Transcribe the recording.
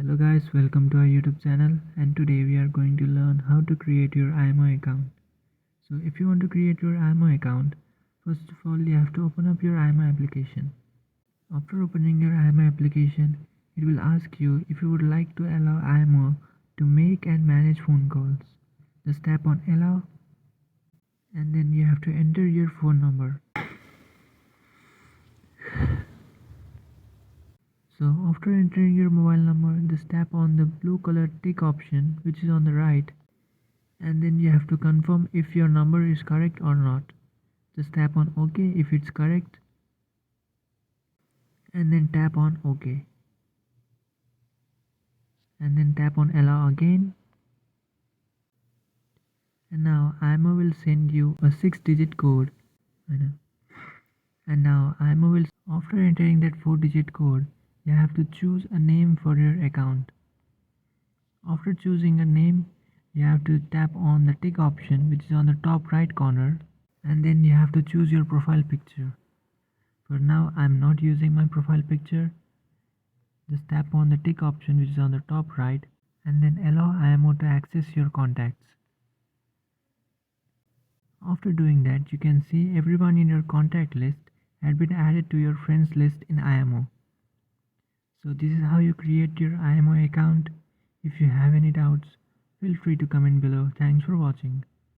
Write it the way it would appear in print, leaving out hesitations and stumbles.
Hello guys, welcome to our YouTube channel, and today we are going to learn how to create your Imo account. So if you want to create your Imo account, first of all you have to open up your Imo application. After opening your Imo application, it will ask you if you would like to allow Imo to make and manage phone calls. Just tap on allow, and then you have to enter your phone number. So after entering your mobile number, just tap on the blue colored tick option which is on the right, and then you have to confirm if your number is correct or not. Just tap on OK if it's correct, and then tap on OK, and then tap on allow again. And now IMO will send you a 6-digit code. And now IMO will, after entering that 4-digit code, you have to choose a name for your account. After choosing a name, you have to tap on the tick option which is on the top right corner, and then you have to choose your profile picture. For now I'm not using my profile picture. Just tap on the tick option which is on the top right, and then allow IMO to access your contacts. After doing that, you can see everyone in your contact list had been added to your friends list in IMO. So this is how you create your IMO account. If you have any doubts, feel free to comment below. Thanks for watching.